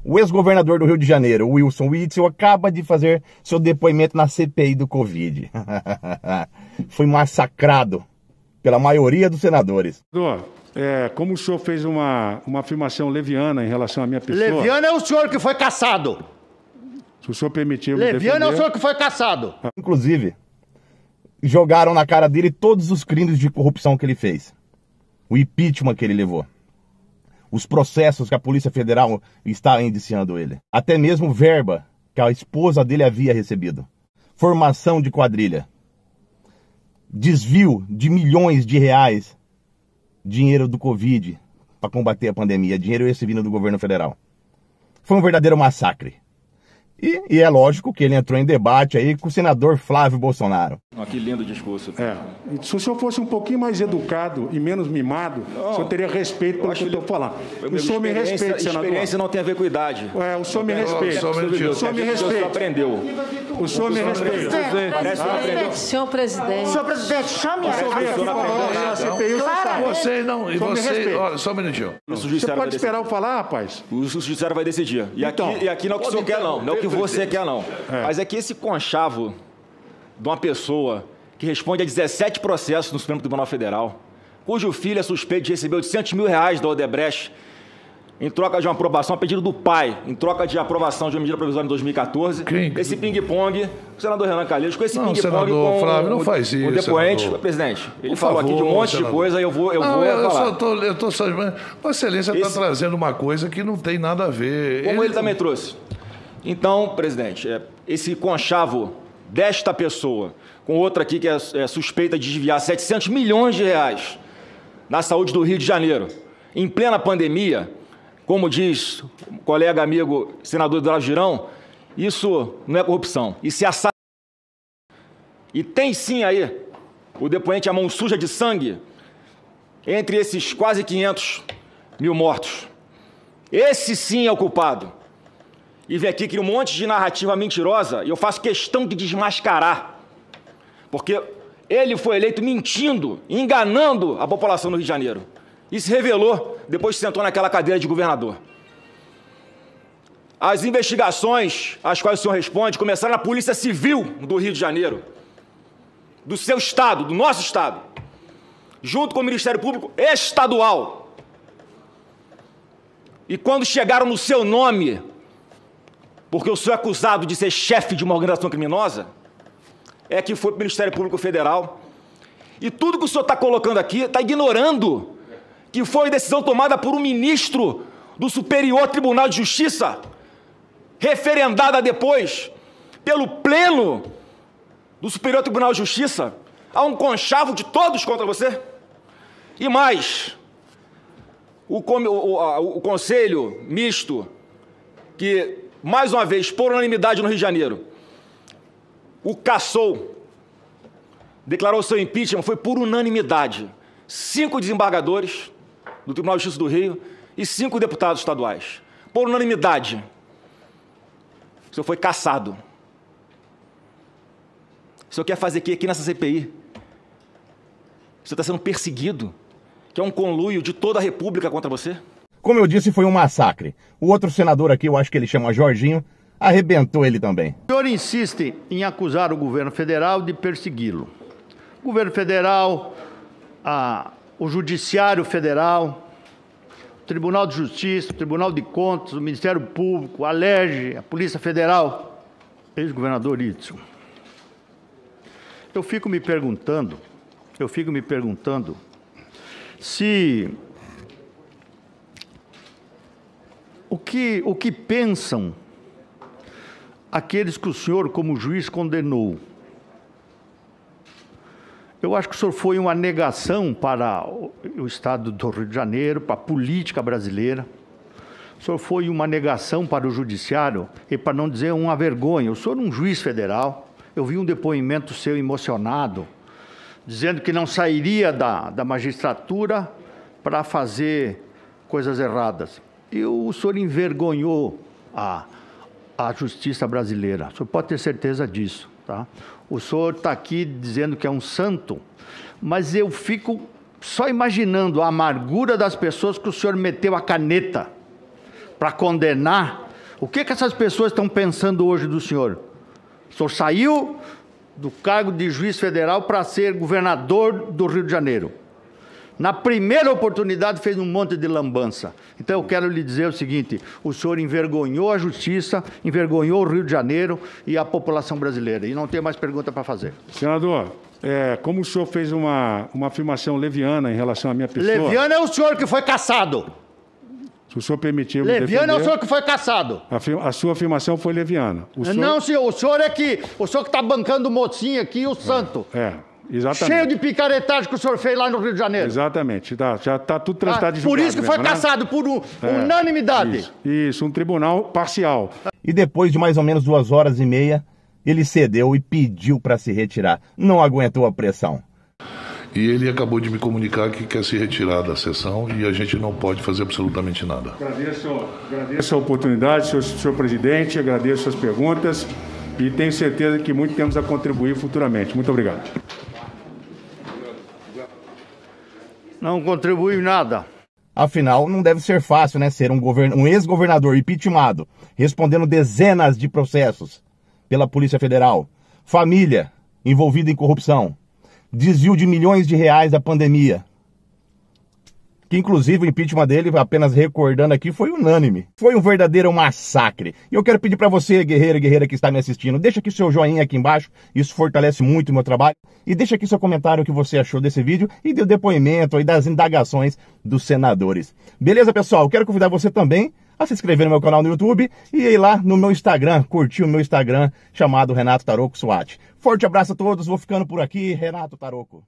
O ex-governador do Rio de Janeiro, Wilson Witzel, acaba de fazer seu depoimento na CPI do Covid. Foi massacrado pela maioria dos senadores. Como o senhor fez uma afirmação leviana em relação à minha pessoa... Leviano é o senhor que foi caçado. Se o senhor permitir... Leviano é o senhor que foi caçado. Inclusive, jogaram na cara dele todos os crimes de corrupção que ele fez. O impeachment que ele levou. Os processos que a Polícia Federal está indiciando ele. Até mesmo verba que a esposa dele havia recebido. Formação de quadrilha. Desvio de milhões de reais. Dinheiro do Covid para combater a pandemia. Dinheiro esse vindo do governo federal. Foi um verdadeiro massacre. E é lógico que ele entrou em debate aí com o senador Flávio Bolsonaro. Que lindo discurso. Se o senhor fosse um pouquinho mais educado e menos mimado, o senhor teria respeito pelo que eu estou falando. O senhor me respeita, senador. Experiência não tem a ver com idade. O senhor me respeita. O senhor me respeita. O senhor aprendeu. O senhor me respeita. Senhor presidente. Senhor presidente, chame a Vocês não... E vocês... Olha, só um minutinho. Você pode esperar eu falar, rapaz? O judiciário vai decidir. E aqui não é o que o senhor quer, não. Não é o que você quer, não. Mas é que esse conchavo de uma pessoa que responde a 17 processos no Supremo Tribunal Federal, cujo filho é suspeito de receber R$800 mil da Odebrecht em troca de uma aprovação a pedido do pai, em troca de aprovação de uma medida provisória em 2014. Esse ping-pong, o senador Renan Calheiros, com esse ping-pong com Flávio, não faz isso, o depoente. senador. Presidente, ele falou aqui de um monte de coisa, eu vou falar. Eu estou só... Vossa Excelência está trazendo uma coisa que não tem nada a ver. Como ele também trouxe. Então, presidente, esse conchavo desta pessoa, com outra aqui que é suspeita de desviar R$700 milhões na saúde do Rio de Janeiro, em plena pandemia, como diz o colega amigo senador Eduardo Girão, isso não é corrupção, isso é assassinato. E tem sim aí o depoente a mão suja de sangue entre esses quase 500 mil mortos. Esse sim é o culpado. E vem aqui criar um monte de narrativa mentirosa e eu faço questão de desmascarar. Porque ele foi eleito mentindo, enganando a população do Rio de Janeiro. E se revelou depois que sentou naquela cadeira de governador. As investigações às quais o senhor responde começaram na Polícia Civil do Rio de Janeiro. Do seu estado, do nosso estado. Junto com o Ministério Público Estadual. E quando chegaram no seu nome... porque o senhor é acusado de ser chefe de uma organização criminosa, é que foi para o Ministério Público Federal. E tudo que o senhor está colocando aqui, está ignorando que foi decisão tomada por um ministro do Superior Tribunal de Justiça, referendada depois pelo Pleno do Superior Tribunal de Justiça. Há um conchavo de todos contra você. E mais, o Conselho Misto, que... mais uma vez, por unanimidade no Rio de Janeiro, o cassou, declarou seu impeachment, foi por unanimidade. 5 desembargadores do Tribunal de Justiça do Rio e 5 deputados estaduais. Por unanimidade. O senhor foi cassado. O senhor quer fazer o quê aqui nessa CPI? O senhor está sendo perseguido, que é um conluio de toda a República contra você? Como eu disse, foi um massacre. O outro senador aqui, eu acho que ele chama Jorginho, arrebentou ele também. O senhor insiste em acusar o governo federal de persegui-lo. O governo federal, o Judiciário Federal, o Tribunal de Justiça, o Tribunal de Contas, o Ministério Público, a LERJ, a Polícia Federal, ex-governador Witzel. Eu fico me perguntando se... O que pensam aqueles que o senhor, como juiz, condenou? Eu acho que o senhor foi uma negação para o Estado do Rio de Janeiro, para a política brasileira. O senhor foi uma negação para o Judiciário e, para não dizer, uma vergonha. O senhor é um juiz federal. Eu vi um depoimento seu emocionado, dizendo que não sairia da magistratura para fazer coisas erradas. E o senhor envergonhou a justiça brasileira. O senhor pode ter certeza disso, tá? O senhor está aqui dizendo que é um santo, mas eu fico só imaginando a amargura das pessoas que o senhor meteu a caneta para condenar O que essas pessoas estão pensando hoje do senhor? O senhor saiu do cargo de juiz federal para ser governador do Rio de Janeiro. Na primeira oportunidade fez um monte de lambança. Então eu quero lhe dizer o seguinte, o senhor envergonhou a justiça, envergonhou o Rio de Janeiro e a população brasileira. E não tem mais pergunta para fazer. Senador, como o senhor fez uma afirmação leviana em relação à minha pessoa... Leviano é o senhor que foi cassado. Se o senhor permitir... Leviano é o senhor que foi cassado. A sua afirmação foi leviana. Não, senhor, o senhor que está bancando o mocinho aqui, o santo. Exatamente. Cheio de picaretagem que o senhor fez lá no Rio de Janeiro. Exatamente. Já está tudo transitado de julgado. Por isso que foi cassado, por unanimidade. Isso, um tribunal parcial. E depois de mais ou menos 2h30, ele cedeu e pediu para se retirar. Não aguentou a pressão. E ele acabou de me comunicar que quer se retirar da sessão e a gente não pode fazer absolutamente nada. Agradeço a oportunidade, senhor presidente, agradeço as perguntas e tenho certeza que muito temos a contribuir futuramente. Muito obrigado. Não contribui nada. Afinal, não deve ser fácil, né, ser um ex-governador impeachmentado, respondendo dezenas de processos pela Polícia Federal, família envolvida em corrupção, desvio de milhões de reais da pandemia, que inclusive o impeachment dele, apenas recordando aqui, foi unânime. Foi um verdadeiro massacre. E eu quero pedir para você, guerreiro e guerreira que está me assistindo, deixa aqui seu joinha aqui embaixo, isso fortalece muito o meu trabalho, e deixa aqui seu comentário o que você achou desse vídeo e do depoimento e das indagações dos senadores. Beleza, pessoal? Quero convidar você também a se inscrever no meu canal no YouTube e ir lá no meu Instagram, curtir o meu Instagram chamado Renato Taroco SWAT. Forte abraço a todos, vou ficando por aqui, Renato Taroco.